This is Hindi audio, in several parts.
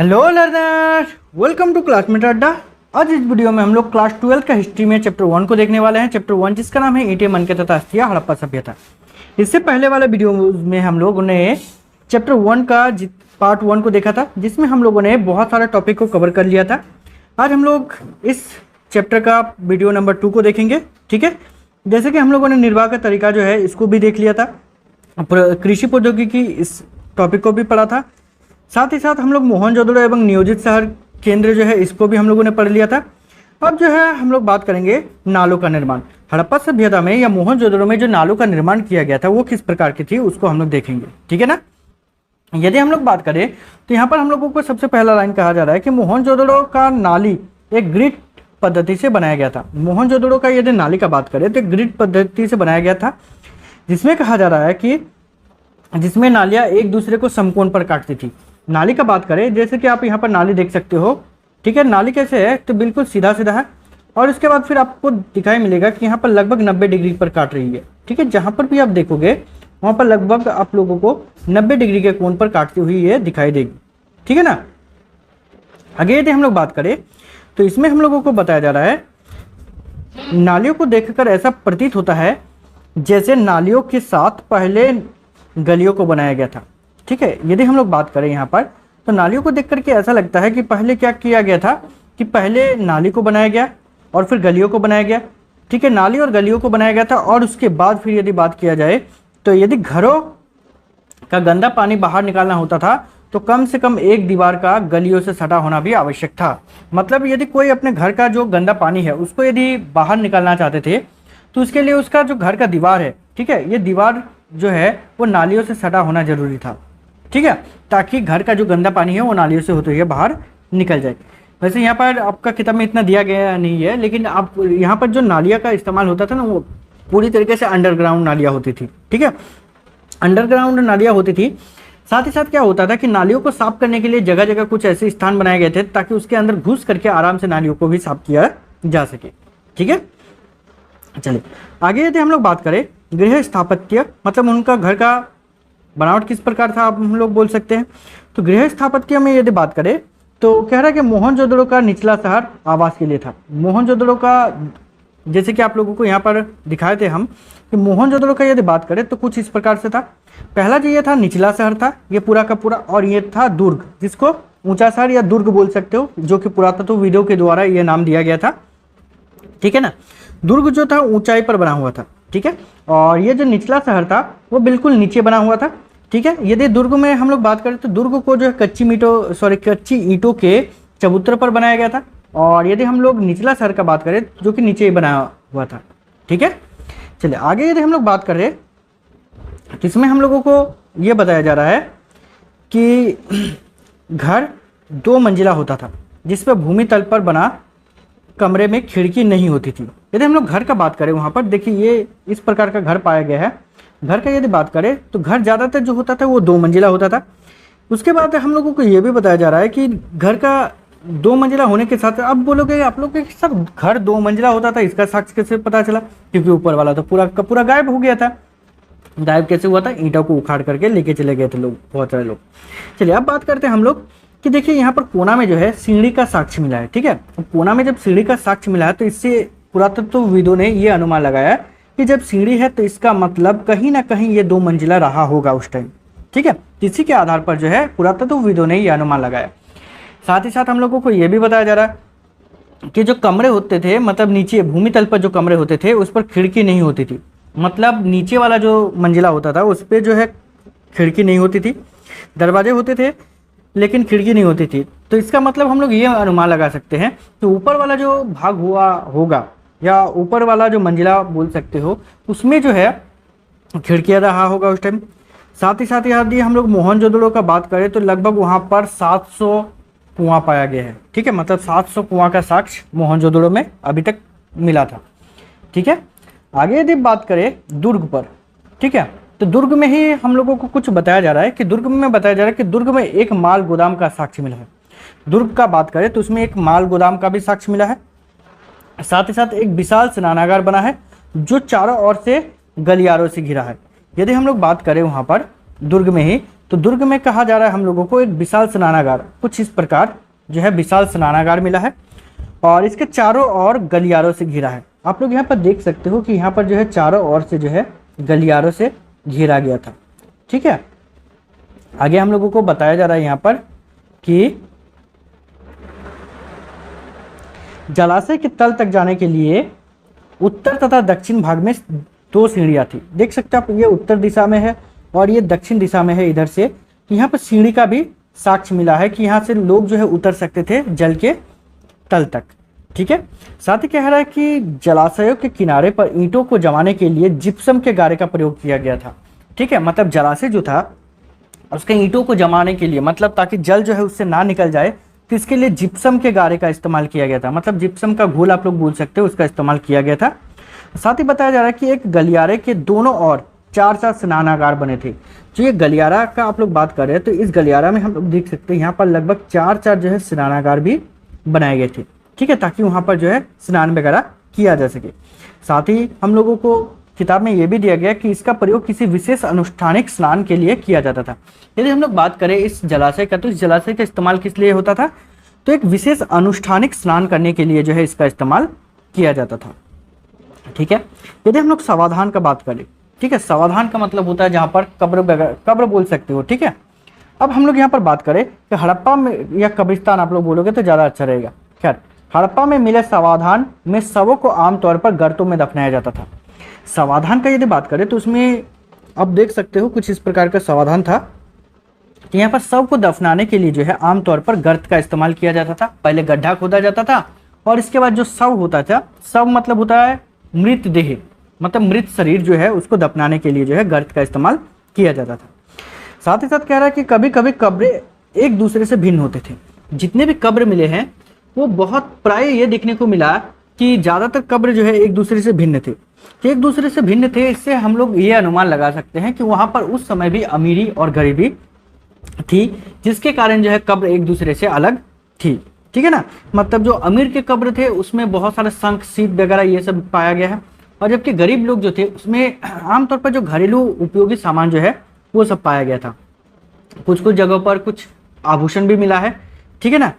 Hello learner, welcome to Classmate Adda. आज इस वीडियो में हम लोग क्लास 12 का हिस्ट्री में चैप्टर 1 को देखने वाले हैं। चैप्टर 1 जिसका नाम है ईंटें, मनके तथा अस्थियां, हड़प्पा सभ्यता। इससे पहले वाले वीडियो में हम लोगों ने चैप्टर 1 का पार्ट 1 को देखा था, जिसमें हम लोगों ने बहुत सारे टॉपिक को कवर कर लिया था। आज हम लोग इस चैप्टर का वीडियो नंबर 2 को देखेंगे। ठीक है, जैसे कि हम लोगों ने निर्वाह का तरीका जो है इसको भी देख लिया था, कृषि प्रौद्योगिकी इस टॉपिक को भी पढ़ा था। साथ ही साथ हम लोग मोहनजोदड़ो एवं नियोजित शहर केंद्र जो है इसको भी हम लोगों ने पढ़ लिया था। अब जो है हम लोग बात करेंगे नालों का निर्माण। हड़प्पा सभ्यता में या मोहनजोदड़ो में जो नालों का निर्माण किया गया था वो किस प्रकार की थी उसको हम लोग देखेंगे। ठीक है ना। यदि हम लोग बात करें तो यहाँ पर हम लोगों को सबसे पहला लाइन कहा जा रहा है कि मोहनजोदड़ो का नाली एक ग्रिड पद्धति से बनाया गया था। मोहनजोदड़ो का यदि नाली का बात करें तो ग्रिड पद्धति से बनाया गया था, जिसमें कहा जा रहा है कि जिसमें नालियां एक दूसरे को समकोण पर काटती थी। नाली का बात करें, जैसे कि आप यहाँ पर नाली देख सकते हो। ठीक है, नाली कैसे है तो बिल्कुल सीधा सीधा है, और उसके बाद फिर आपको दिखाई मिलेगा कि यहाँ पर लगभग 90 डिग्री पर काट रही है। ठीक है, जहाँ पर भी आप देखोगे वहाँ पर लगभग आप लोगों को 90 डिग्री के कोण पर काटती हुई ये दिखाई देगी। ठीक है ना। आगे यदि हम लोग बात करें तो इसमें हम लोगों को बताया जा रहा है, नालियों को देखकर ऐसा प्रतीत होता है जैसे नालियों के साथ पहले गलियों को बनाया गया था। ठीक है, यदि हम लोग बात करें यहाँ पर तो नालियों को देख करके ऐसा लगता है कि पहले क्या किया गया था कि पहले नाली को बनाया गया और फिर गलियों को बनाया गया। ठीक है, नाली और गलियों को बनाया गया था, और उसके बाद फिर यदि बात किया जाए तो यदि घरों का गंदा पानी बाहर निकालना होता था तो कम से कम एक दीवार का गलियों से सटा होना भी आवश्यक था। मतलब यदि कोई अपने घर का जो गंदा पानी है उसको यदि बाहर निकालना चाहते थे तो उसके लिए उसका जो घर का दीवार है, ठीक है, ये दीवार जो है वो नालियों से सटा होना जरूरी था। ठीक है, ताकि घर का जो गंदा पानी है वो नालियों से होते हुए बाहर निकल जाए। वैसे यहाँ पर आपका किताब में इतना दिया गया नहीं है, लेकिन आप यहाँ पर जो नालियाँ का इस्तेमाल होता था ना वो पूरी तरीके से अंडरग्राउंड नालियाँ होती थी। ठीक है, अंडरग्राउंड नालियाँ होती थी। साथ ही साथ क्या होता था कि नालियों को साफ करने के लिए जगह जगह कुछ ऐसे स्थान बनाए गए थे ताकि उसके अंदर घुस करके आराम से नालियों को भी साफ किया जा सके। ठीक है, चलिए आगे यदि हम लोग बात करें गृह स्थापत्य, मतलब उनका घर का बनावट किस प्रकार था आप हम लोग बोल सकते हैं। तो गृह स्थापत्य में यदि बात करें तो कह रहा है कि मोहनजोदड़ो का निचला शहर आवास के लिए था। मोहनजोदड़ो का, जैसे कि आप लोगों को यहाँ पर दिखाए थे हम, कि मोहनजोदड़ो का यदि बात करें तो कुछ इस प्रकार से था। पहला जो ये था निचला शहर था, ये पूरा का पूरा, और ये था दुर्ग, जिसको ऊंचा शहर या दुर्ग बोल सकते हो, जो कि पुरातत्व विदों के द्वारा ये नाम दिया गया था। ठीक है ना। दुर्ग जो था ऊंचाई पर बना हुआ था। ठीक है, और ये जो निचला शहर था वो बिल्कुल नीचे बना हुआ था। ठीक है, यदि दुर्ग में हम लोग बात करें तो दुर्ग को जो है कच्ची ईंटों के चबूतरे पर बनाया गया था, और यदि हम लोग निचला शहर का बात करें जो कि नीचे ही बना हुआ था। ठीक है, चलिए आगे यदि हम लोग बात करें तो इसमें हम लोगों को ये बताया जा रहा है कि घर 2 मंजिला होता था, जिस पर भूमि तल पर बना कमरे में खिड़की नहीं होती थी। यदि हम लोग घर का बात करें वहाँ पर देखिए ये इस प्रकार का घर पाया गया है। घर का यदि बात करें तो घर ज़्यादातर जो होता था वो 2 मंजिला होता था। उसके बाद हम लोगों को ये भी बताया जा रहा है कि घर का 2 मंजिला होने के साथ, अब बोलोगे आप लोग कि सर घर 2 मंजिला होता था, इसका साक्ष्य कैसे पता चला? क्योंकि ऊपर वाला तो पूरा का पूरा गायब हो गया था। गायब कैसे हुआ था? ईंटों को उखाड़ करके लेके चले गए थे लोग, बहुत सारे लोग। चलिए अब बात करते हैं हम लोग कि देखिए यहाँ पर कोना में जो है सीढ़ी का साक्ष्य मिला है। ठीक है, कोना में जब सीढ़ी का साक्ष्य मिला है तो इससे पुरातत्वविदों ने ये अनुमान लगाया कि जब सीढ़ी है तो इसका मतलब कहीं ना कहीं ये 2 मंजिला रहा होगा उस टाइम। ठीक है, इसी के आधार पर जो है पुरातत्वविदों ने ये अनुमान लगाया। साथ ही साथ हम लोगों को ये भी बताया जा रहा है कि जो कमरे होते थे, मतलब नीचे भूमि तल पर जो कमरे होते थे उस पर खिड़की नहीं होती थी। मतलब नीचे वाला जो मंजिला होता था उस पर जो है खिड़की नहीं होती थी, दरवाजे होते थे लेकिन खिड़की नहीं होती थी। तो इसका मतलब हम लोग ये अनुमान लगा सकते हैं कि ऊपर वाला जो भाग हुआ होगा या ऊपर वाला जो मंजिला बोल सकते हो उसमें जो है खिड़कियाँ रहा होगा उस टाइम। साथ ही साथ यदि हम लोग मोहनजोदड़ो का बात करें तो लगभग वहाँ पर 700 कुआं पाया गया है। ठीक है, मतलब 700 कुआं का साक्ष्य मोहनजोदड़ो में अभी तक मिला था। ठीक है, आगे यदि बात करें दुर्ग पर, ठीक है, तो दुर्ग में ही हम लोगों को कुछ बताया जा रहा है कि दुर्ग में बताया जा रहा है कि दुर्ग में एक माल गोदाम का साक्ष्य मिला है। दुर्ग का बात करें तो उसमें एक माल गोदाम का भी साक्ष्य मिला है। साथ ही साथ एक विशाल स्नानागार बना है जो चारों ओर से गलियारों से घिरा है। यदि हम लोग बात करें वहाँ पर दुर्ग में ही तो दुर्ग में कहा जा रहा है हम लोगों को एक विशाल स्नानागार, कुछ इस प्रकार जो है विशाल स्नानागार मिला है और इसके चारों ओर गलियारों से घिरा है। आप लोग यहाँ पर देख सकते हो कि यहाँ पर जो है चारों ओर से जो है गलियारों से घिरा गया था। ठीक है, आगे हम लोगों को बताया जा रहा है यहाँ पर कि जलाशय के तल तक जाने के लिए उत्तर तथा दक्षिण भाग में 2 सीढ़ियाँ थी। देख सकते हैं आप, ये उत्तर दिशा में है और ये दक्षिण दिशा में है इधर से। यहाँ पर सीढ़ी का भी साक्ष्य मिला है कि यहाँ से लोग जो है उतर सकते थे जल के तल तक। ठीक है, साथ ही कह रहा है कि जलाशयों के किनारे पर ईंटों को जमाने के लिए जिप्सम के गारे का प्रयोग किया गया था। ठीक है, मतलब जलाशय जो था उसके ईंटों को जमाने के लिए, मतलब ताकि जल जो है उससे ना निकल जाए, तो इसके लिए जिप्सम के गारे का इस्तेमाल किया गया था। मतलब जिप्सम का घोल आप लोग बोल सकते हो, उसका इस्तेमाल किया गया था। साथ ही बताया जा रहा है कि एक गलियारे के दोनों ओर 4 स्नानागार बने थे। जो ये गलियारा का आप लोग बात कर रहे हैं, तो इस गलियारा में हम लोग देख सकते हैं यहाँ पर लगभग 4 जो है स्नानागार भी बनाए गए थे। ठीक है, ताकि वहाँ पर जो है स्नान वगैरह किया जा सके। साथ ही हम लोगों को किताब में ये भी दिया गया कि इसका प्रयोग किसी विशेष अनुष्ठानिक स्नान के लिए किया जाता था। यदि हम लोग बात करें इस जलाशय का, तो इस जलाशय का इस्तेमाल किस लिए होता था? तो एक विशेष अनुष्ठानिक स्नान करने के लिए जो है इसका इस्तेमाल किया जाता था। ठीक है, यदि हम लोग समाधान का बात करें, ठीक है, समाधान का मतलब होता है जहाँ पर कब्र बोल सकते हो। ठीक है, अब हम लोग यहाँ पर बात करें कि हड़प्पा में या कब्रिस्तान आप लोग बोलोगे तो ज़्यादा अच्छा रहेगा। खैर, हड़प्पा में मिले समाधान में शवों को आमतौर पर गर्तों में दफनाया जाता था। समाधान का यदि बात करें तो उसमें आप देख सकते हो कुछ इस प्रकार का समाधान था कि यहाँ पर शव को दफनाने के लिए जो है आमतौर पर गर्त का इस्तेमाल किया जाता था। पहले गड्ढा खोदा जाता था और इसके बाद जो शव होता था, शव मतलब होता है मृत देह, मतलब मृत शरीर जो है उसको दफनाने के लिए जो है गर्त का इस्तेमाल किया जाता था। साथ ही साथ कह रहा है कि कभी कभी कब्रें एक दूसरे से भिन्न होते थे। जितने भी कब्र मिले हैं वो बहुत प्राय ये देखने को मिला कि ज़्यादातर कब्र जो है एक दूसरे से भिन्न थे। एक दूसरे से भिन्न थे, इससे हम लोग ये अनुमान लगा सकते हैं कि वहाँ पर उस समय भी अमीरी और गरीबी थी, जिसके कारण जो है कब्र एक दूसरे से अलग थी। ठीक है ना, मतलब जो अमीर के कब्र थे उसमें बहुत सारे शंख सीप वगैरह ये सब पाया गया है, और जबकि गरीब लोग जो थे उसमें आमतौर पर जो घरेलू उपयोगी सामान जो है वो सब पाया गया था। कुछ कुछ जगहों पर कुछ आभूषण भी मिला है। ठीक है ना,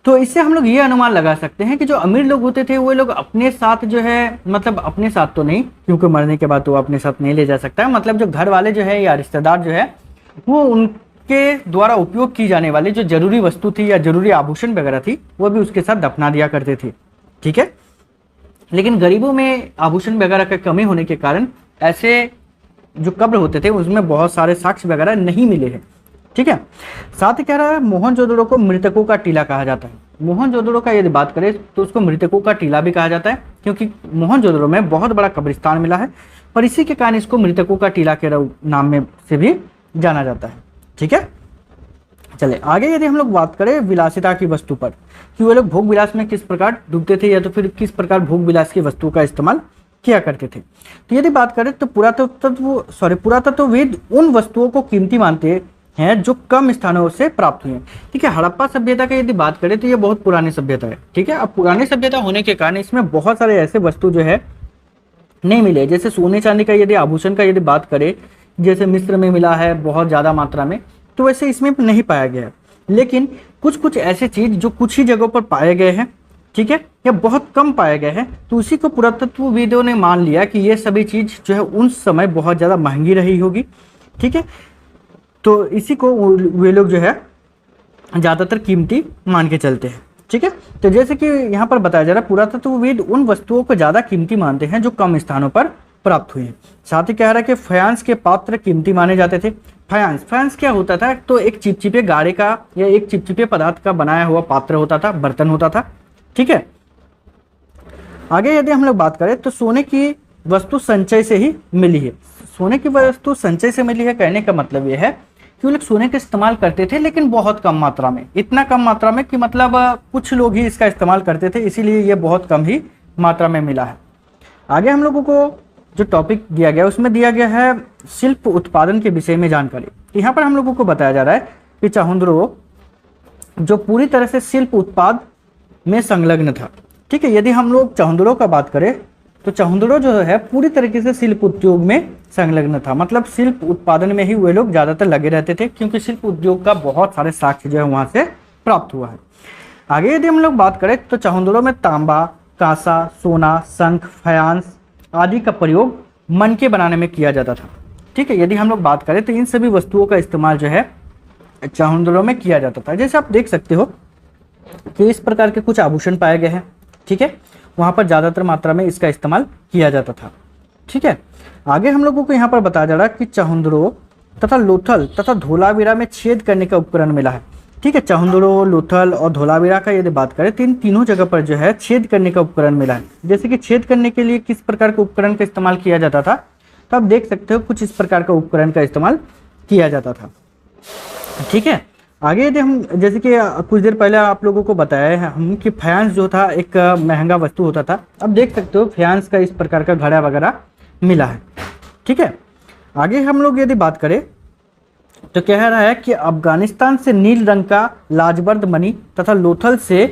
तो इससे हम लोग ये अनुमान लगा सकते हैं कि जो अमीर लोग होते थे वो लोग अपने साथ जो है, मतलब अपने साथ तो नहीं, क्योंकि मरने के बाद तो अपने साथ नहीं ले जा सकता है, मतलब जो घर वाले जो है या रिश्तेदार जो है वो उनके द्वारा उपयोग की जाने वाली जो जरूरी वस्तु थी या जरूरी आभूषण वगैरह थी वो भी उसके साथ दफना दिया करते थे। ठीक है, लेकिन गरीबों में आभूषण वगैरह की कमी होने के कारण ऐसे जो कब्र होते थे उसमें बहुत सारे साक्ष्य वगैरह नहीं मिले हैं। ठीक है, साथ ही कह रहा है मोहनजोदड़ो को मृतकों का टीला कहा जाता है। मोहनजोदड़ो का यदि बात करें तो उसको मृतकों का टीला भी कहा जाता है, क्योंकि मोहनजोदड़ो में बहुत बड़ा कब्रिस्तान मिला है और इसी के कारण इसको मृतकों का टीला के नाम में से भी जाना जाता है। ठीक है, चले आगे यदि हम लोग बात करें विलासिता की वस्तु पर, कि वो लोग भोग विलास में किस प्रकार डूबते थे या तो फिर किस प्रकार भोग विलास की वस्तुओं का इस्तेमाल किया करते थे। तो यदि बात करें तो पुरातत्वविद उन वस्तुओं को कीमती मानते हैं जो कम स्थानों से प्राप्त हुए हैं। ठीक है, हड़प्पा सभ्यता की यदि बात करें तो ये बहुत पुरानी सभ्यता है। ठीक है, अब पुरानी सभ्यता होने के कारण इसमें बहुत सारे ऐसे वस्तु जो है नहीं मिले, जैसे सोने चांदी का यदि आभूषण का यदि बात करें, जैसे मिस्र में मिला है बहुत ज़्यादा मात्रा में, तो वैसे इसमें नहीं पाया गया है। लेकिन कुछ कुछ ऐसे चीज़ जो कुछ ही जगहों पर पाए गए हैं, ठीक है, या बहुत कम पाए गए हैं, तो उसी को पुरातत्वविदों ने मान लिया कि ये सभी चीज़ जो है उस समय बहुत ज़्यादा महंगी रही होगी। ठीक है, तो इसी को वे लोग जो है ज़्यादातर कीमती मान के चलते हैं। ठीक है, तो जैसे कि यहाँ पर बताया जा रहा है पुरातत्वविद उन वस्तुओं को ज़्यादा कीमती मानते हैं जो कम स्थानों पर प्राप्त हुई हैं। साथ ही कह रहा है कि फायांस के पात्र कीमती माने जाते थे। फायांस क्या होता था? तो एक चिपचिपे गारे का या एक चिपचिपे पदार्थ का बनाया हुआ पात्र होता था, बर्तन होता था। ठीक है, आगे यदि हम लोग बात करें तो सोने की वस्तु संचय से ही मिली है। सोने की वस्तु संचय से मिली है कहने का मतलब यह है कि वो लोग सोने का इस्तेमाल करते थे, लेकिन बहुत कम मात्रा में, इतना कम मात्रा में कि मतलब कुछ लोग ही इसका इस्तेमाल करते थे, इसीलिए ये बहुत कम ही मात्रा में मिला है। आगे हम लोगों को जो टॉपिक दिया गया उसमें दिया गया है शिल्प उत्पादन के विषय में जानकारी। यहाँ पर हम लोगों को बताया जा रहा है कि चाहुंद्रो जो पूरी तरह से शिल्प उत्पाद में संलग्न था। ठीक है, यदि हम लोग चाहुंद्रो का बात करें तो चाहुंद्रो जो है पूरी तरीके से शिल्प उद्योग में संलग्न था, मतलब शिल्प उत्पादन में ही वे लोग ज्यादातर लगे रहते थे, क्योंकि शिल्प उद्योग का बहुत सारे साक्ष्य जो है वहां से प्राप्त हुआ है। आगे यदि हम लोग बात करें तो चहुंदड़ों में तांबा, कांसा, सोना, शंख, फयांस आदि का प्रयोग मनके बनाने में किया जाता था। ठीक है, यदि हम लोग बात करें तो इन सभी वस्तुओं का इस्तेमाल जो है चहुंदड़ों में किया जाता था। जैसे आप देख सकते हो कि इस प्रकार के कुछ आभूषण पाए गए हैं। ठीक है, वहां पर ज्यादातर मात्रा में इसका इस्तेमाल किया जाता था। ठीक है, आगे हम लोगों को यहाँ पर बताया जा रहा है कि चहुंदड़ों तथा लोथल तथा धोलावीरा में छेद करने का उपकरण मिला है। ठीक है, चहुंदड़ों, लोथल और धोलावीरा का यदि बात करें तो इन तीनों जगह पर जो है छेद करने का उपकरण मिला है। जैसे कि छेद करने के लिए किस प्रकार के उपकरण का इस्तेमाल किया जाता था, तो आप देख सकते हो कुछ इस प्रकार का उपकरण का इस्तेमाल किया जाता था। ठीक है, आगे यदि हम जैसे कि कुछ देर पहले आप लोगों को बताया है हम कि फयांस जो था एक महंगा वस्तु होता था। अब देख सकते हो फयांस का इस प्रकार का घड़ा वगैरह मिला है। ठीक है, आगे हम लोग यदि बात करें तो कह रहा है कि अफगानिस्तान से नील रंग का लाजबर्द मणि तथा लोथल से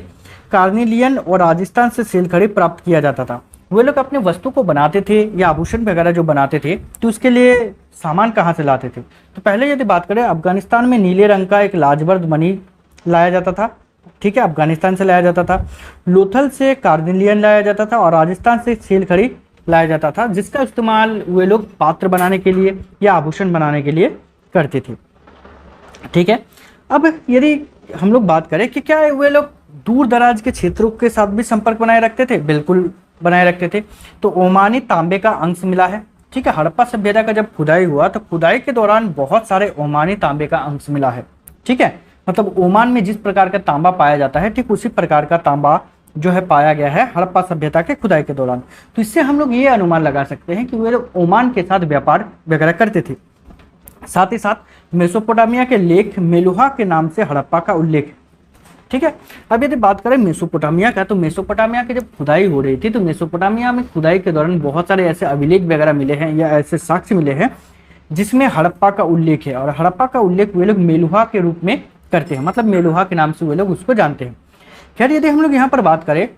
कार्निलियन और राजस्थान से सेलखड़ी प्राप्त किया जाता था। वे लोग अपने वस्तु को बनाते थे या आभूषण वगैरह जो बनाते थे तो उसके लिए सामान कहाँ से लाते थे, तो पहले यदि बात करें अफगानिस्तान में नीले रंग का एक लाजबर्द मणि लाया जाता था। ठीक है, अफगानिस्तान से लाया जाता था। लोथल से कार्निलियन लाया जाता था और राजस्थान से सेलखड़ी लाया जाता था, जिसका इस्तेमाल वे लोग पात्र बनाने के लिए या आभूषण बनाने के लिए करते थे। ठीक है, अब यदि हम लोग बात करें कि क्या वे लोग दूर दराज के क्षेत्रों के साथ भी संपर्क बनाए रखते थे, बिल्कुल बनाए रखते थे। तो ओमानी तांबे का अंश मिला है। ठीक है, हड़प्पा सभ्यता का जब खुदाई हुआ तो खुदाई के दौरान बहुत सारे ओमानी तांबे का अंश मिला है। ठीक है, मतलब ओमान में जिस प्रकार का तांबा पाया जाता है ठीक उसी प्रकार का तांबा जो है पाया गया है हड़प्पा सभ्यता के खुदाई के दौरान। तो इससे हम लोग ये अनुमान लगा सकते हैं कि वे लोग ओमान के साथ व्यापार वगैरह करते थे। साथ ही साथ मेसोपोटामिया के लेख मेलुहा के नाम से हड़प्पा का उल्लेख है। ठीक है, अब यदि बात करें मेसोपोटामिया का, तो मेसोपोटामिया की जब खुदाई हो रही थी तो मेसोपोटामिया में खुदाई के दौरान बहुत सारे ऐसे अभिलेख वगैरह मिले हैं या ऐसे साक्ष्य मिले हैं जिसमें हड़प्पा का उल्लेख है, और हड़प्पा का उल्लेख वे लोग मेलुहा के रूप में करते हैं, मतलब मेलुहा के नाम से वे लोग उसको जानते हैं। खैर, यदि हम लोग यहाँ पर बात करें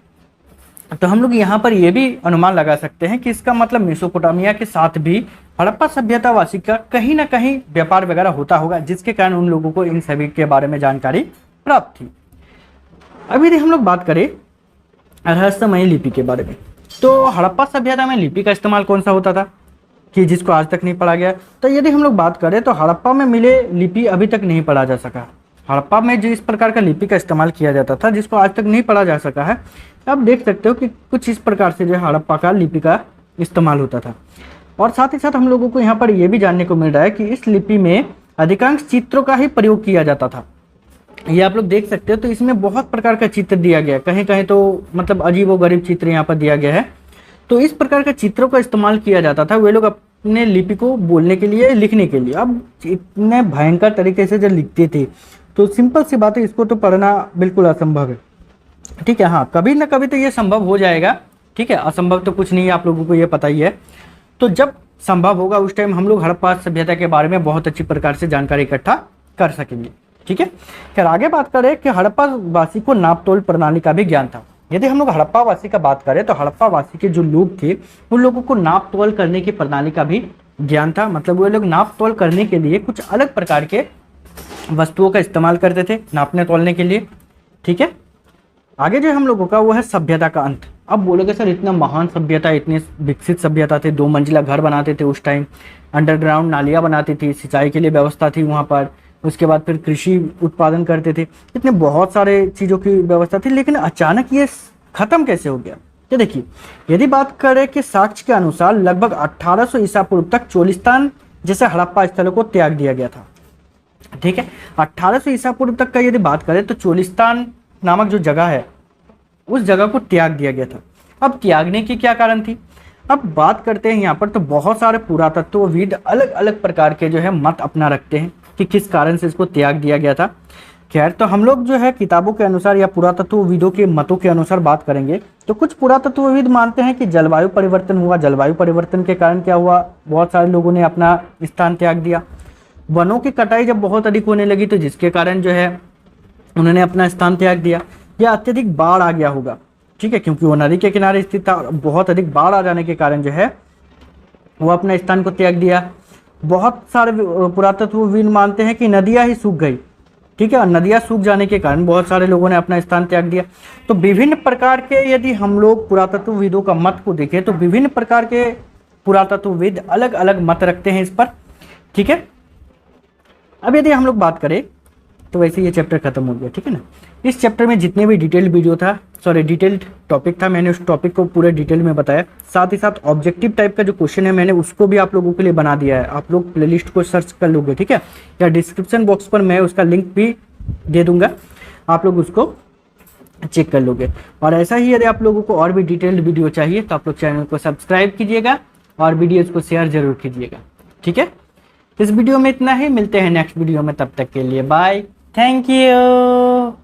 तो हम लोग यहाँ पर यह भी अनुमान लगा सकते हैं कि इसका मतलब मेसोपोटामिया के साथ भी हड़प्पा सभ्यतावासी का कहीं ना कहीं व्यापार वगैरह होता होगा, जिसके कारण उन लोगों को इन सभी के बारे में जानकारी प्राप्त थी। अब यदि हम लोग बात करें रहस्यमयी लिपि के बारे में, तो हड़प्पा सभ्यता में लिपि का इस्तेमाल कौन सा होता था कि जिसको आज तक नहीं पढ़ा गया। तो यदि हम लोग बात करें तो हड़प्पा में मिले लिपि अभी तक नहीं पढ़ा जा सका। हड़प्पा में जो इस प्रकार का लिपि का इस्तेमाल किया जाता था जिसको आज तक नहीं पढ़ा जा सका है, आप देख सकते हो कि कुछ इस प्रकार से जो है हड़प्पा का लिपि का इस्तेमाल होता था। और साथ ही साथ हम लोगों को यहाँ पर यह भी जानने को मिल रहा है कि इस लिपि में अधिकांश चित्रों का ही प्रयोग किया जाता था। ये आप लोग देख सकते हो, तो इसमें बहुत प्रकार का चित्र दिया गया है, कहीं कहीं तो मतलब अजीब व गरीब चित्र यहाँ पर दिया गया है। तो इस प्रकार के चित्रों का इस्तेमाल किया जाता था वे लोग अपने लिपि को बोलने के लिए, लिखने के लिए। अब इतने भयंकर तरीके से जब लिखते थे तो सिंपल सी बात है, इसको तो पढ़ना बिल्कुल असंभव है। ठीक है, हाँ कभी ना कभी तो ये संभव हो जाएगा। ठीक है, असंभव तो कुछ नहीं है, आप लोगों को ये पता ही है। तो जब संभव होगा उस टाइम हम लोग हड़प्पा सभ्यता के बारे में बहुत अच्छी प्रकार से जानकारी इकट्ठा कर सकेंगे। ठीक है, फिर आगे बात करें कि हड़प्पा वासी को नाप तोल प्रणाली का भी ज्ञान था। यदि हम लोग हड़प्पा वासी का बात करें तो हड़प्पा वासी के जो लोग थे उन लोगों को नाप तोल करने की प्रणाली का भी ज्ञान था। मतलब वो लोग नाप तोल करने के लिए कुछ अलग प्रकार के वस्तुओं का इस्तेमाल करते थे नापने तोलने के लिए। ठीक है, आगे जो हम लोगों का वो है सभ्यता का अंत। अब बोलोगे सर इतना महान सभ्यता, इतनी विकसित सभ्यता थे, 2 मंजिला घर बनाते थे उस टाइम, अंडरग्राउंड नालियाँ बनाती थी, सिंचाई के लिए व्यवस्था थी वहाँ पर, उसके बाद फिर कृषि उत्पादन करते थे, इतने बहुत सारे चीज़ों की व्यवस्था थी, लेकिन अचानक ये खत्म कैसे हो गया। तो देखिए, यदि बात करें कि साक्ष्य के अनुसार लगभग 1800 ईसा पूर्व तक चोलिस्तान जैसे हड़प्पा स्थलों को त्याग दिया गया था। ठीक है, 1800 ईसा पूर्व तक का यदि बात करें तो चोलिस्तान नामक जो जगह है उस जगह को त्याग दिया गया था। अब त्यागने की क्या कारण थी, अब बात करते हैं यहाँ पर। तो बहुत सारे पुरातत्वविद अलग अलग प्रकार के जो है मत अपना रखते हैं कि किस कारण से इसको त्याग दिया गया था। खैर, तो हम लोग जो है किताबों के अनुसार या पुरातत्वविदों के मतों के अनुसार बात करेंगे तो कुछ पुरातत्वविद मानते हैं कि जलवायु परिवर्तन हुआ, जलवायु परिवर्तन के कारण क्या हुआ, बहुत सारे लोगों ने अपना स्थान त्याग दिया। वनों की कटाई जब बहुत अधिक होने लगी तो जिसके कारण जो है उन्होंने अपना स्थान त्याग दिया, या अत्यधिक बाढ़ आ गया होगा। ठीक है, क्योंकि वो नदी के किनारे स्थित था, बहुत अधिक बाढ़ आ जाने के कारण जो है वो अपना स्थान को त्याग दिया। बहुत सारे पुरातत्वविद मानते हैं कि नदियाँ ही सूख गई, ठीक है, और नदियाँ सूख जाने के कारण बहुत सारे लोगों ने अपना स्थान त्याग दिया। तो विभिन्न प्रकार के यदि हम लोग पुरातत्वविदों का मत को देखें तो विभिन्न प्रकार के पुरातत्वविद अलग अलग मत रखते हैं इस पर, ठीक है। अब यदि हम लोग बात करें तो वैसे ये चैप्टर खत्म हो गया, ठीक है ना। इस चैप्टर में जितने भी डिटेल्ड वीडियो था, सॉरी डिटेल्ड टॉपिक था, मैंने उस टॉपिक को पूरे डिटेल में बताया। साथ ही साथ ऑब्जेक्टिव टाइप का जो क्वेश्चन है मैंने उसको भी आप लोगों के लिए बना दिया है। आप लोग प्लेलिस्ट को सर्च कर लोगे, ठीक है, या डिस्क्रिप्शन बॉक्स पर मैं उसका लिंक भी दे दूंगा, आप लोग उसको चेक कर लोगे। और ऐसा ही यदि आप लोगों को और भी डिटेल्ड वीडियो चाहिए तो आप लोग चैनल को सब्सक्राइब कीजिएगा और वीडियोज़ को शेयर जरूर कीजिएगा, ठीक है। इस वीडियो में इतना ही, मिलते हैं नेक्स्ट वीडियो में, तब तक के लिए बाय, थैंक यू।